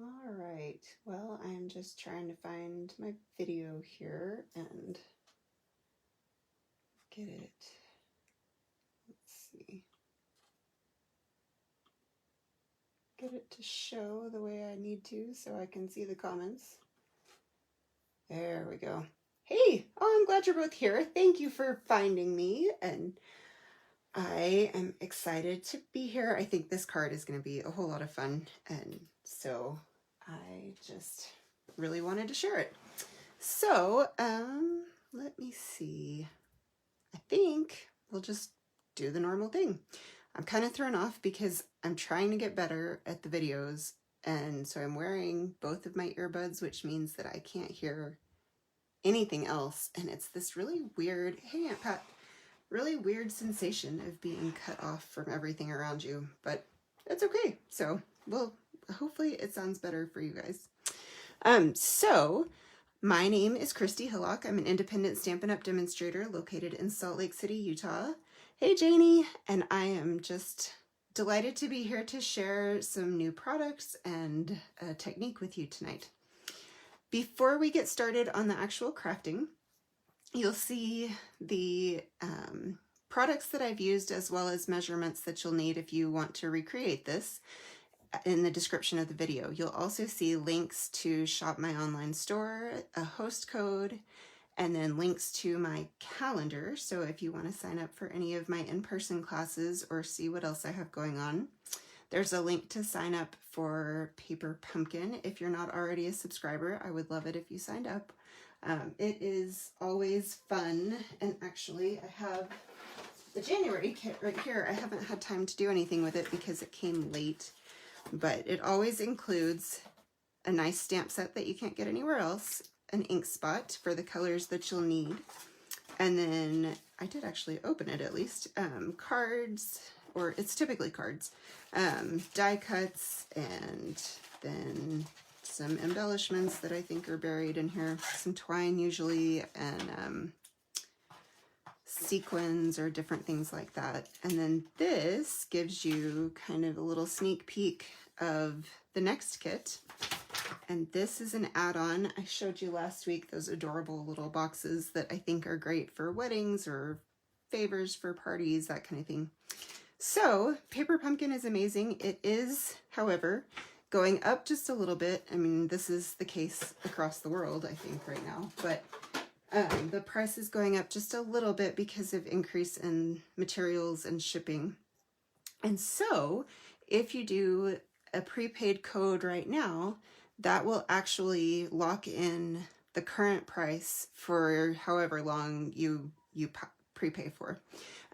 All right, well, I'm just trying to find my video here and get it. Let's see. Get it to show the way I need to so I can see the comments. There we go. Hey, oh, I'm glad you're both here. Thank you for finding me, and I am excited to be here. I think this card is going to be a whole lot of fun, and so I just really wanted to share it. So, let me see. I think we'll just do the normal thing. I'm kind of thrown off because I'm trying to get better at the videos, and so I'm wearing both of my earbuds, which means that I can't hear anything else, and it's this really weird, hey Aunt Pat, really weird sensation of being cut off from everything around you, but it's okay. So, well, hopefully it sounds better for you guys. So my name is Christy Hillock. I'm an independent Stampin' Up! Demonstrator located in Salt Lake City, Utah. Hey Janie, and I am just delighted to be here to share some new products and a technique with you tonight. Before we get started on the actual crafting, you'll see the products that I've used as well as measurements that you'll need if you want to recreate this in the description of the video. You'll also see links to shop my online store, a host code, and then links to my calendar. So if you want to sign up for any of my in-person classes or see what else I have going on, there's a link to sign up for Paper Pumpkin. If you're not already a subscriber, I would love it if you signed up. It is always fun, and actually I have the January kit right here. I haven't had time to do anything with it because it came late, but it always includes a nice stamp set that you can't get anywhere else, an ink spot for the colors that you'll need, and then I did actually open it at least, cards, or it's typically cards, die cuts, and then some embellishments that I think are buried in here, some twine usually, and sequins or different things like that. And then this gives you kind of a little sneak peek of the next kit. And this is an add-on. I showed you last week those adorable little boxes that I think are great for weddings or favors for parties, that kind of thing. So Paper Pumpkin is amazing. It is, however, going up just a little bit. I mean, this is the case across the world, I think, right now, but the price is going up just a little bit because of increase in materials and shipping. And so if you do a prepaid code right now, that will actually lock in the current price for however long you prepay for.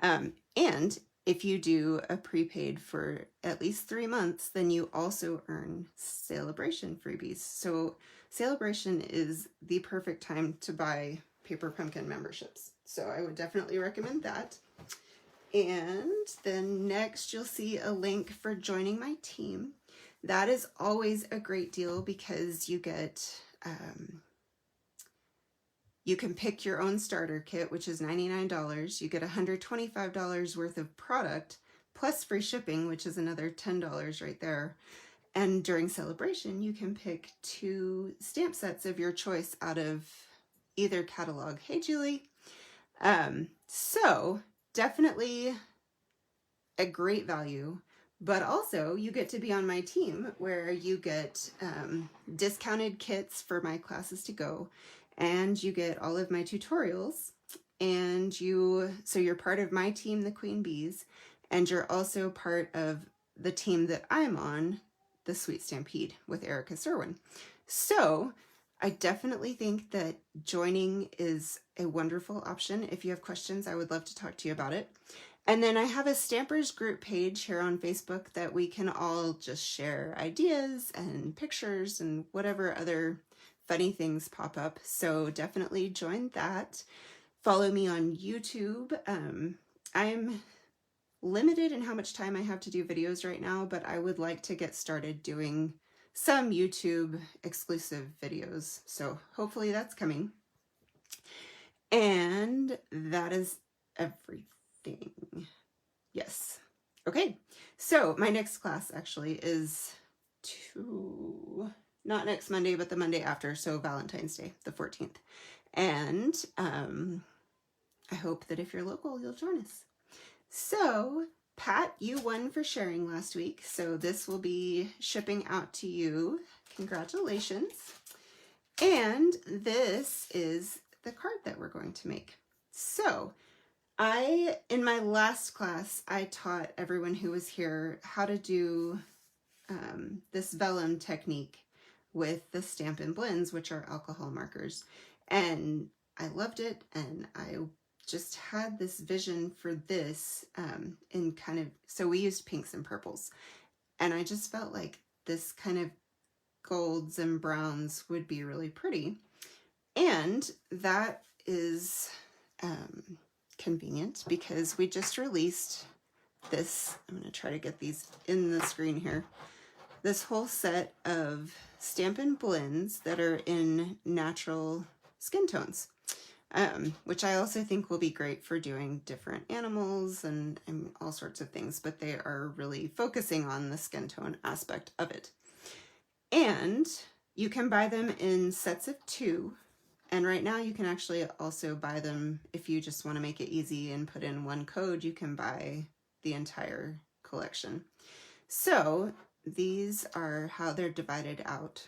And if you do a prepaid for at least 3 months, then you also earn Celebration freebies. So Celebration is the perfect time to buy Paper Pumpkin memberships. So I would definitely recommend that. And then next you'll see a link for joining my team. That is always a great deal because you get, you can pick your own starter kit, which is $99. You get $125 worth of product plus free shipping, which is another $10 right there. And during Celebration, you can pick 2 stamp sets of your choice out of either catalog. Hey, Julie. So definitely a great value, but also you get to be on my team where you get discounted kits for my classes to go, and you get all of my tutorials, and so you're part of my team, the Queen Bees, and you're also part of the team that I'm on, the Sweet Stampede with Erica Serwin. So I definitely think that joining is a wonderful option. If you have questions, I would love to talk to you about it. And then I have a Stampers group page here on Facebook that we can all just share ideas and pictures and whatever other funny things pop up. So definitely join that. Follow me on YouTube. I'm limited in how much time I have to do videos right now, but I would like to get started doing some YouTube exclusive videos. So hopefully that's coming. And that is everything. Yes. Okay. So my next class actually is not next Monday, but the Monday after, so Valentine's Day, the 14th. And I hope that if you're local, you'll join us. So, Pat, you won for sharing last week, so this will be shipping out to you. Congratulations. And this is the card that we're going to make. So, in my last class, I taught everyone who was here how to do this vellum technique with the Stampin' blends, which are alcohol markers. And I loved it, and I just had this vision for this in kind of, so we used pinks and purples. And I just felt like this kind of golds and browns would be really pretty. And that is convenient because we just released this. I'm going to try to get these in the screen here. This whole set of Stampin' blends that are in natural skin tones, which I also think will be great for doing different animals and all sorts of things, but they are really focusing on the skin tone aspect of it. And you can buy them in sets of 2. And right now you can actually also buy them if you just want to make it easy and put in one code, you can buy the entire collection. So these are how they're divided out.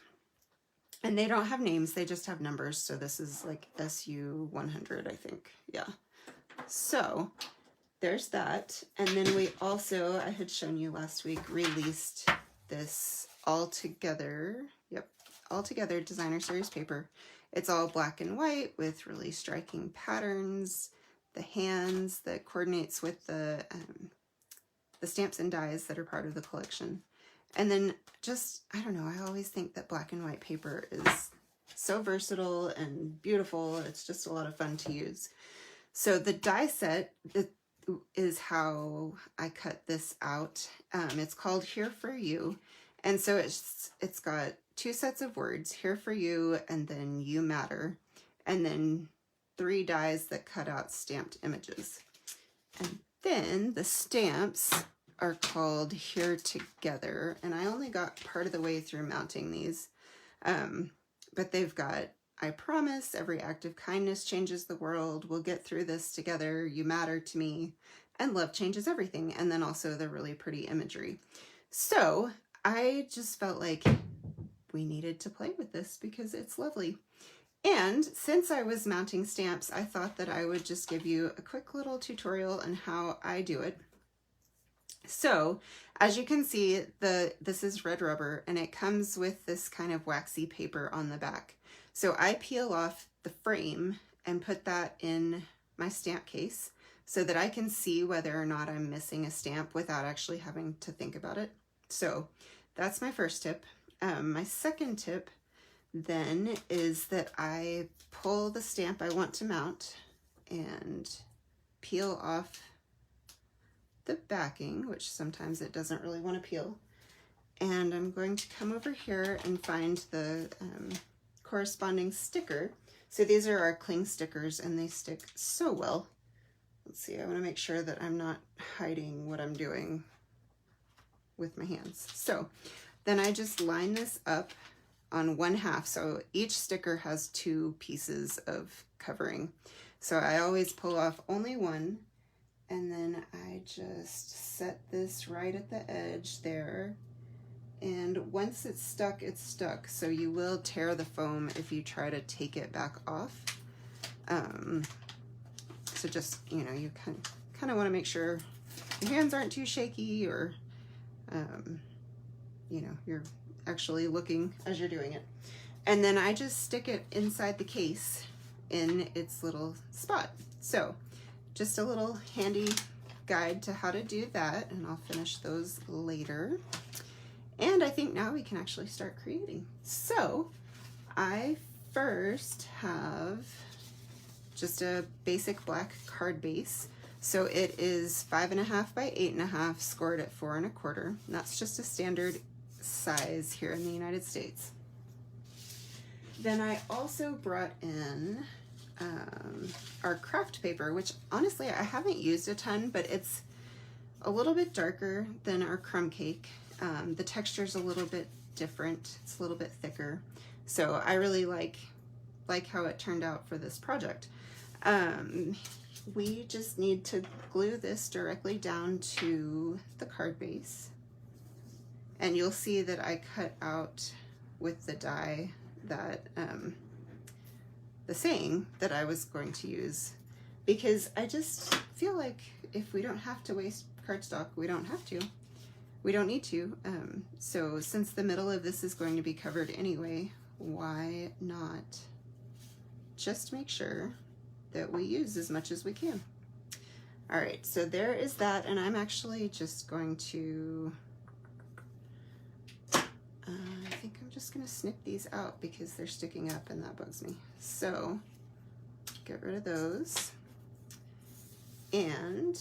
And they don't have names, they just have numbers. So this is like SU 100, I think. Yeah. So there's that. And then we also, I had shown you last week, released this all together designer series paper. It's all black and white with really striking patterns, the hands that coordinates with the stamps and dies that are part of the collection. And then just, I don't know, I always think that black and white paper is so versatile and beautiful. It's just a lot of fun to use. So the die set is how I cut this out. It's called Here For You. And so it's got 2 sets of words, Here For You, and then You Matter, and then 3 dies that cut out stamped images. And then the stamps are called Here Together, and I only got part of the way through mounting these, but they've got I Promise, Every Act of Kindness Changes the World, We'll Get Through This Together, You Matter to Me, and Love Changes Everything, and then also the really pretty imagery. So I just felt like we needed to play with this because it's lovely. And since I was mounting stamps, I thought that I would just give you a quick little tutorial on how I do it. So as you can see, this is red rubber and it comes with this kind of waxy paper on the back. So I peel off the frame and put that in my stamp case so that I can see whether or not I'm missing a stamp without actually having to think about it. So that's my first tip. My second tip then is that I pull the stamp I want to mount and peel off the backing, which sometimes it doesn't really want to peel. And I'm going to come over here and find the corresponding sticker. So these are our cling stickers and they stick so well. Let's see, I want to make sure that I'm not hiding what I'm doing with my hands. So then I just line this up on 1/2. So each sticker has 2 pieces of covering. So I always pull off only one, and then I just set this right at the edge there. And once it's stuck, it's stuck. So you will tear the foam if you try to take it back off. So just, you know, you kind of want to make sure your hands aren't too shaky, or you know, you're actually looking as you're doing it. And then I just stick it inside the case in its little spot. So just a little handy guide to how to do that, and I'll finish those later. And I think now we can actually start creating. So I first have just a basic black card base. So it is 5.5 by 8.5, scored at 4 1/4. And that's just a standard size here in the United States. Then I also brought in our Kraft paper, which honestly I haven't used a ton, but it's a little bit darker than our crumb cake. The texture's a little bit different. It's a little bit thicker. So I really like how it turned out for this project. We just need to glue this directly down to the card base. And you'll see that I cut out with the die that the saying that I was going to use, because I just feel like if we don't have to waste cardstock, we don't have to. We don't need to. So since the middle of this is going to be covered anyway, why not just make sure that we use as much as we can. All right, so there is that, and I'm actually just going to, I think I'm just gonna snip these out because they're sticking up and that bugs me. So get rid of those. And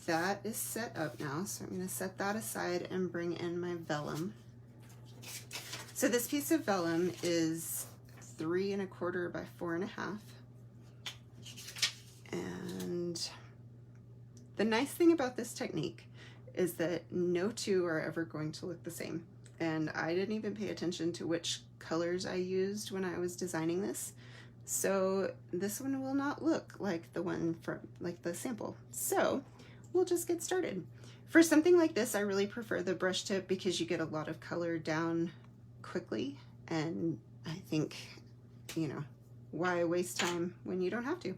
that is set up now, so I'm gonna set that aside and bring in my vellum. So this piece of vellum is 3 1/4 by 4 1/2. And the nice thing about this technique is that no two are ever going to look the same. And I didn't even pay attention to which colors I used when I was designing this. So this one will not look like the one from like the sample. So we'll just get started. For something like this, I really prefer the brush tip because you get a lot of color down quickly. And I think, you know, why waste time when you don't have to?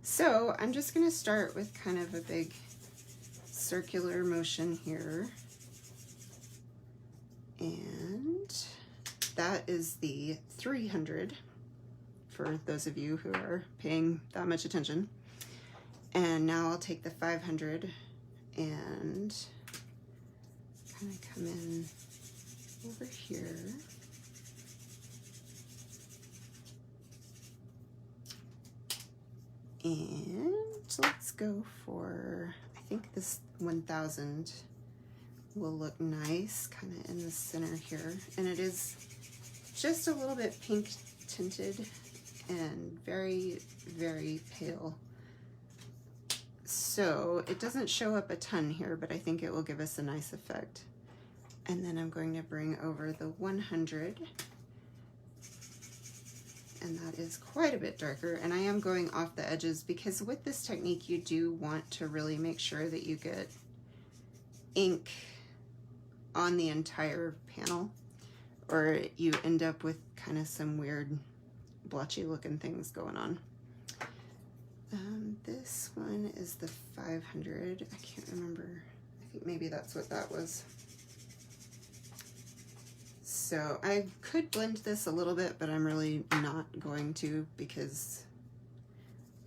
So I'm just gonna start with kind of a big circular motion here. And that is the 300 for those of you who are paying that much attention. And now I'll take the 500 and kind of come in over here. And let's go for, I think this 1000 will look nice kind of in the center here. And it is just a little bit pink tinted and very, very pale. So it doesn't show up a ton here, but I think it will give us a nice effect. And then I'm going to bring over the 100. And that is quite a bit darker, and I am going off the edges because with this technique you do want to really make sure that you get ink on the entire panel, or you end up with kind of some weird blotchy looking things going on. This one is the 500. I can't remember. I think maybe that's what that was. So I could blend this a little bit, but I'm really not going to because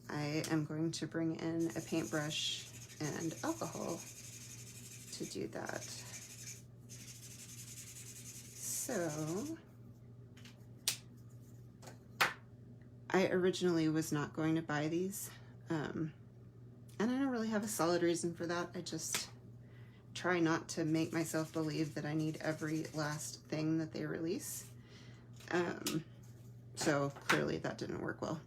I am going to bring in a paintbrush and alcohol to do that. So I originally was not going to buy these, and I don't really have a solid reason for that. I just try not to make myself believe that I need every last thing that they release. So clearly that didn't work well.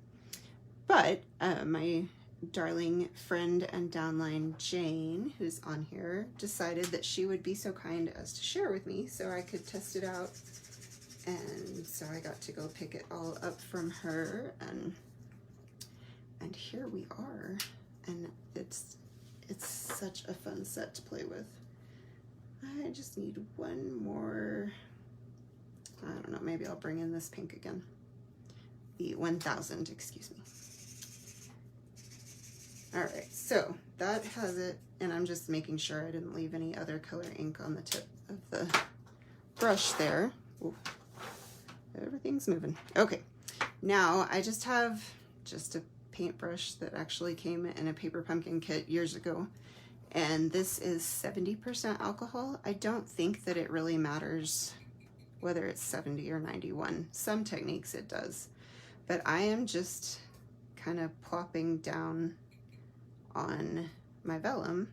But my darling friend and downline Jane, who's on here, decided that she would be so kind as to share with me so I could test it out. And so I got to go pick it all up from her, and here we are. And it's such a fun set to play with. I just need one more, I don't know, maybe I'll bring in this pink again. The 1000, excuse me. All right, so that has it, and I'm just making sure I didn't leave any other color ink on the tip of the brush there. Ooh, everything's moving. Okay, now I just have just a paintbrush that actually came in a paper pumpkin kit years ago, and this is 70% alcohol. I don't think that it really matters whether it's 70 or 91. Some techniques it does, but I am just kind of plopping down on my vellum.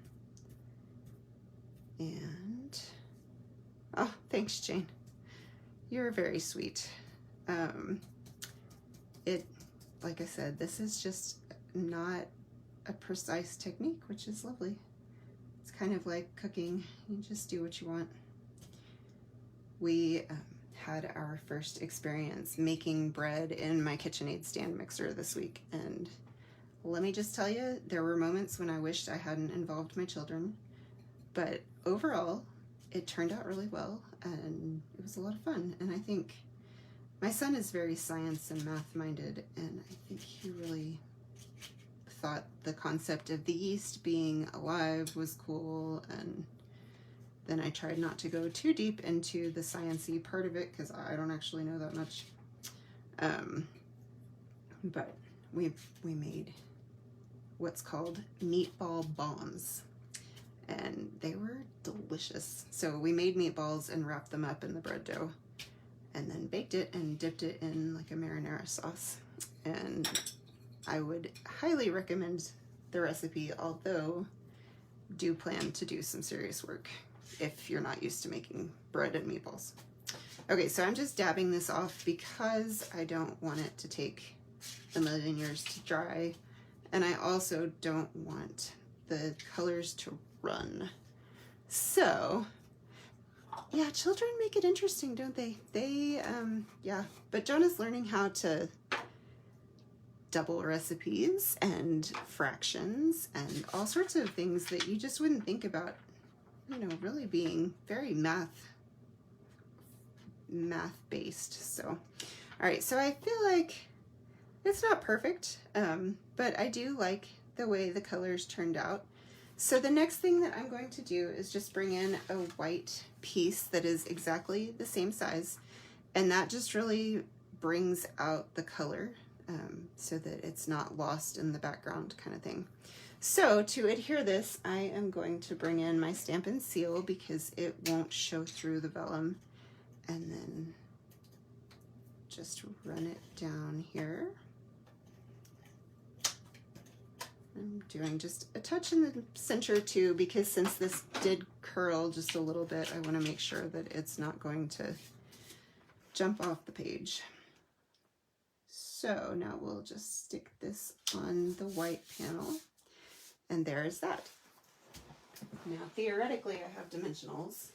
And oh, thanks, Jane. You're very sweet. Like I said, this is just not a precise technique, which is lovely. It's kind of like cooking. You just do what you want. We had our first experience making bread in my KitchenAid stand mixer this week, and let me just tell you, there were moments when I wished I hadn't involved my children, but overall it turned out really well and it was a lot of fun. And I think my son is very science and math minded, and I think he really thought the concept of the yeast being alive was cool. And then I tried not to go too deep into the science-y part of it because I don't actually know that much. But we made what's called meatball bombs, and they were delicious. So we made meatballs and wrapped them up in the bread dough and then baked it and dipped it in like a marinara sauce. And I would highly recommend the recipe, although do plan to do some serious work if you're not used to making bread and meatballs. Okay, so I'm just dabbing this off because I don't want it to take a million years to dry, and I also don't want the colors to run. So yeah, children make it interesting, don't they? Yeah, but Jonah's learning how to double recipes and fractions and all sorts of things that you just wouldn't think about, you know, really being very math based. So, all right, so I feel like it's not perfect, but I do like the way the colors turned out. So the next thing that I'm going to do is just bring in a white piece that is exactly the same size, and that just really brings out the color so that it's not lost in the background kind of thing. So to adhere this, I am going to bring in my Stampin' Seal because it won't show through the vellum, and then just run it down here. I'm doing just a touch in the center too, because since this did curl just a little bit, I want to make sure that it's not going to jump off the page. So now we'll just stick this on the white panel, and there's that. Now theoretically I have dimensionals,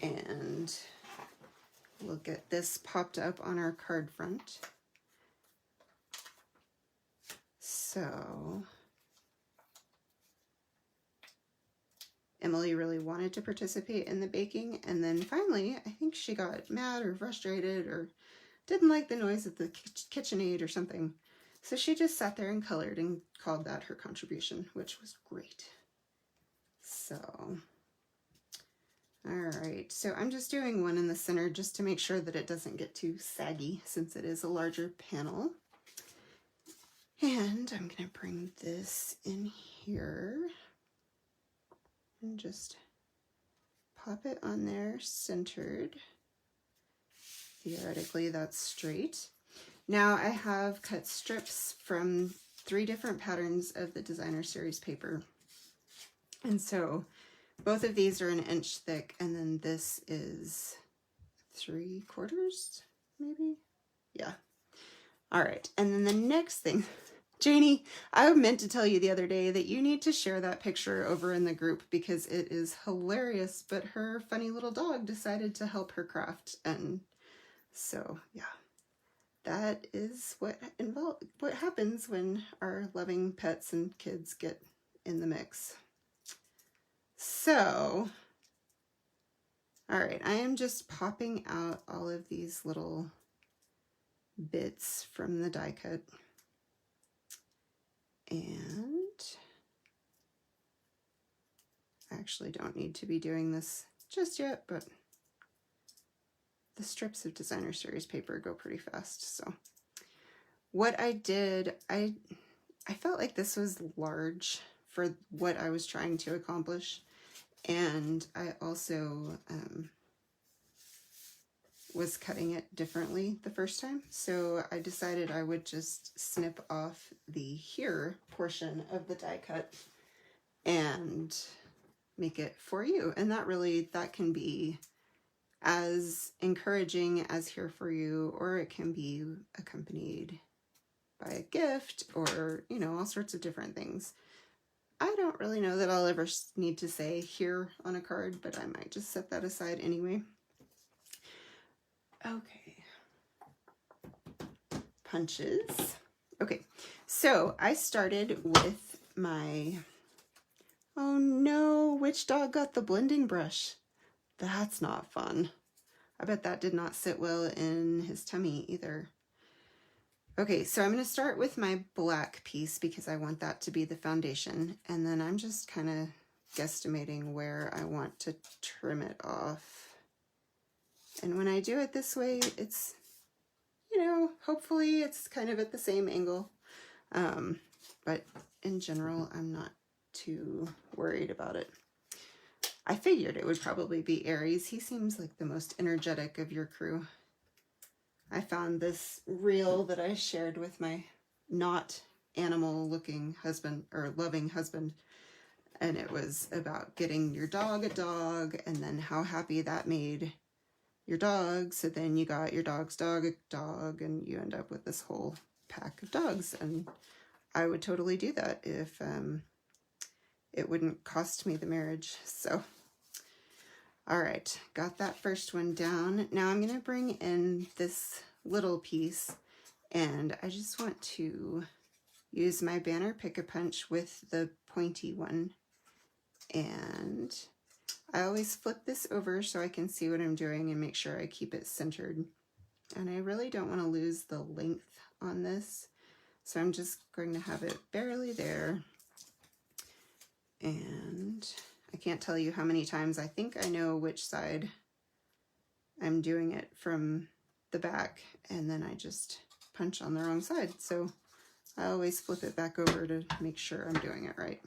and we'll get this popped up on our card front. So Emily really wanted to participate in the baking, and then finally I think she got mad or frustrated or didn't like the noise of the KitchenAid or something. So she just sat there and colored and called that her contribution, which was great. So, all right, so I'm just doing one in the center just to make sure that it doesn't get too saggy since it is a larger panel. And I'm gonna bring this in here and just pop it on there centered. Theoretically, that's straight. Now I have cut strips from 3 different patterns of the designer series paper. And so both of these are an inch thick, and then this is 3/4, maybe? Yeah. All right, and then the next thing, Janie, I meant to tell you the other day that you need to share that picture over in the group because it is hilarious, but her funny little dog decided to help her craft, and so yeah, that is what happens when our loving pets and kids get in the mix. So, all right, I am just popping out all of these little bits from the die cut. And I actually don't need to be doing this just yet, but the strips of designer series paper go pretty fast. So what I did, I felt like this was large for what I was trying to accomplish. And I also was cutting it differently the first time. So I decided I would just snip off the here portion of the die cut and make it for you. And that can be as encouraging as here for you, or it can be accompanied by a gift, or, you know, all sorts of different things. I don't really know that I'll ever need to say here on a card, but I might just set that aside anyway. Okay. Punches. Okay, so I started with my, oh no, which dog got the blending brush? That's not fun. I bet that did not sit well in his tummy either. Okay, so I'm going to start with my black piece because I want that to be the foundation, and then I'm just kind of guesstimating where I want to trim it off. And when I do it this way, it's, you know, hopefully it's kind of at the same angle, but in general, I'm not too worried about it. I figured it would probably be Aries. He seems like the most energetic of your crew. I found this reel that I shared with my not animal looking husband or loving husband, and it was about getting your dog a dog and then how happy that made your dog. So then you got your dog's dog a dog and you end up with this whole pack of dogs. And I would totally do that if it wouldn't cost me the marriage. So all right, got that first one down. Now I'm going to bring in this little piece, and I just want to use my banner pick-a-punch with the pointy one. And I always flip this over so I can see what I'm doing and make sure I keep it centered. And I really don't want to lose the length on this, so I'm just going to have it barely there. And I can't tell you how many times I think I know which side I'm doing it from the back, and then I just punch on the wrong side. So I always flip it back over to make sure I'm doing it right.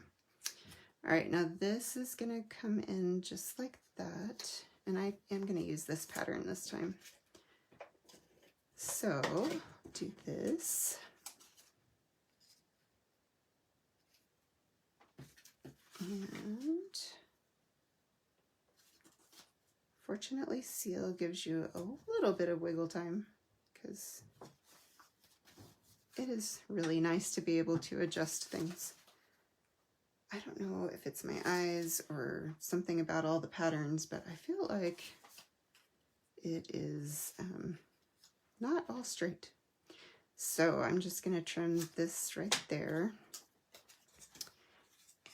All right, now this is gonna come in just like that, and I am gonna use this pattern this time. So do this. And fortunately, seal gives you a little bit of wiggle time because it is really nice to be able to adjust things. I don't know if it's my eyes or something about all the patterns, but I feel like it is not all straight. So I'm just going to trim this right there.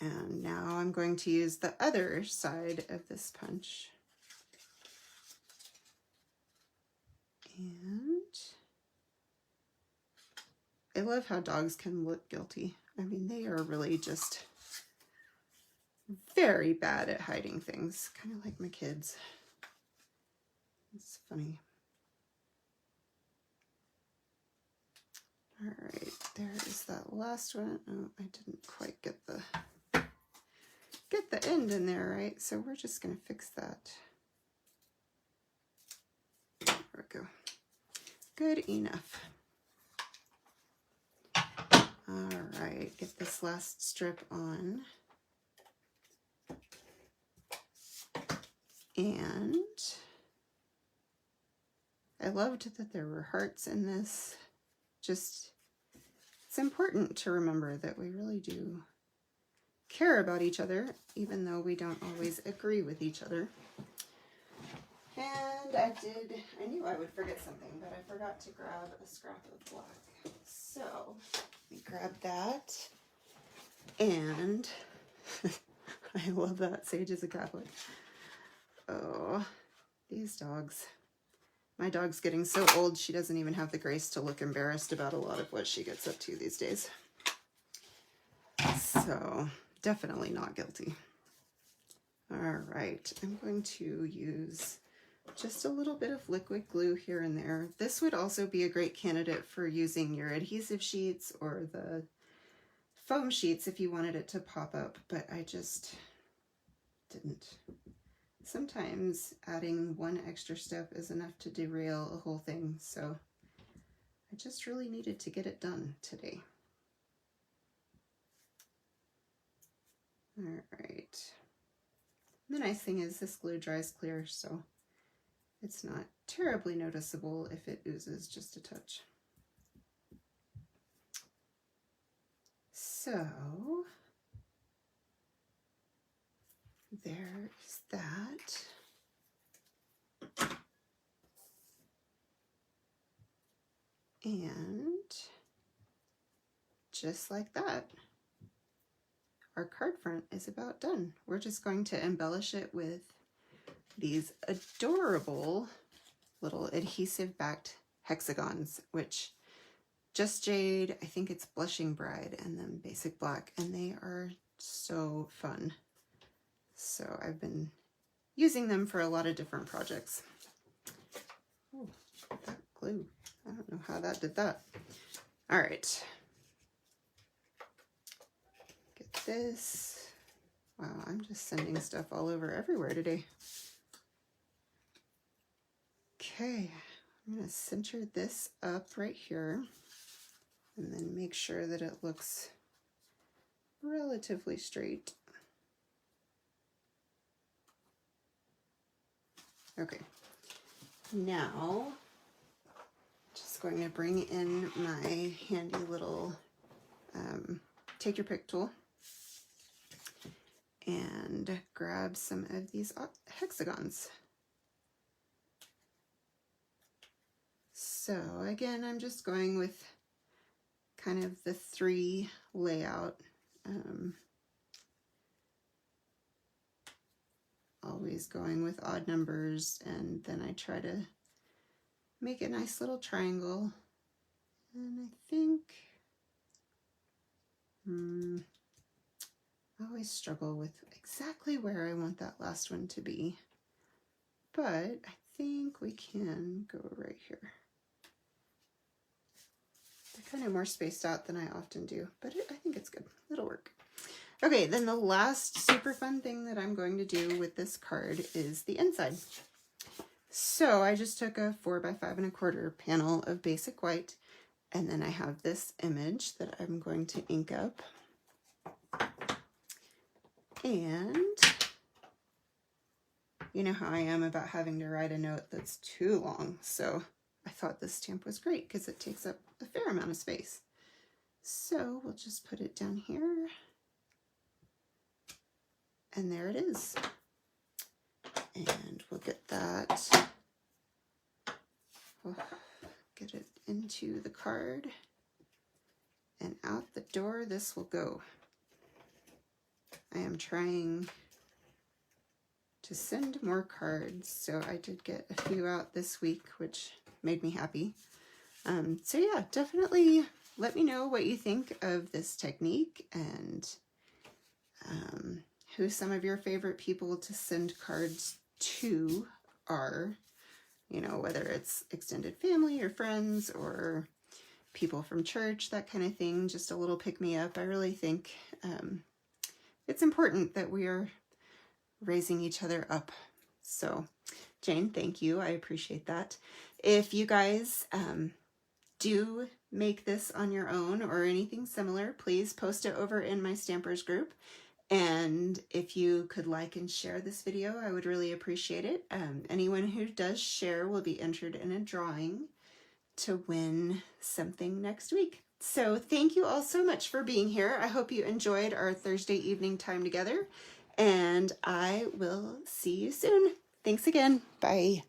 And now I'm going to use the other side of this punch. And I love how dogs can look guilty. I mean, they are really just very bad at hiding things, kind of like my kids. It's funny. All right, there is that last one. Oh, I didn't quite get the end in there, right? So we're just going to fix that. There we go. Good enough. All right, get this last strip on. And I loved that there were hearts in this. Just, it's important to remember that we really do care about each other, even though we don't always agree with each other. And I knew I would forget something, but I forgot to grab a scrap of black. So let me grab that. And I love that Sage is a Catholic. Oh, these dogs. My dog's getting so old, she doesn't even have the grace to look embarrassed about a lot of what she gets up to these days. So definitely not guilty. All right, I'm going to use just a little bit of liquid glue here and there. This would also be a great candidate for using your adhesive sheets or the foam sheets if you wanted it to pop up, but I just didn't. Sometimes adding one extra step is enough to derail a whole thing, so I just really needed to get it done today. All right. The nice thing is this glue dries clear, so it's not terribly noticeable if it oozes just a touch. So there's that. And just like that, our card front is about done. We're just going to embellish it with these adorable little adhesive backed hexagons, which Just Jade, I think it's Blushing Bride, and then Basic Black, and they are so fun. So I've been using them for a lot of different projects. Oh, that glue. I don't know how that did that. All right. Get this. Wow, I'm just sending stuff all over everywhere today. Okay, I'm going to center this up right here and then make sure that it looks relatively straight. Okay, now just going to bring in my handy little take your pick tool and grab some of these hexagons. So again, I'm just going with kind of the 3 layout. Always going with odd numbers, and then I try to make a nice little triangle. And I think I always struggle with exactly where I want that last one to be, but I think we can go right here. They're kind of more spaced out than I often do, but I think it's good. It'll work. Okay, then the last super fun thing that I'm going to do with this card is the inside. So I just took a 4x5 1/4 panel of basic white, and then I have this image that I'm going to ink up. And you know how I am about having to write a note that's too long, so I thought this stamp was great because it takes up a fair amount of space. So we'll just put it down here. And there it is. And we'll get that, we'll get it into the card, and out the door this will go. I am trying to send more cards, so I did get a few out this week, which made me happy. So yeah, definitely let me know what you think of this technique, and who some of your favorite people to send cards to are, you know, whether it's extended family or friends or people from church, that kind of thing, just a little pick-me-up. I really think it's important that we are raising each other up. So Jane, thank you. I appreciate that. If you guys do make this on your own or anything similar, please post it over in my Stampers group. And if you could like and share this video, I would really appreciate it. Anyone who does share will be entered in a drawing to win something next week. So thank you all so much for being here. I hope you enjoyed our Thursday evening time together, and I will see you soon. Thanks again. Bye.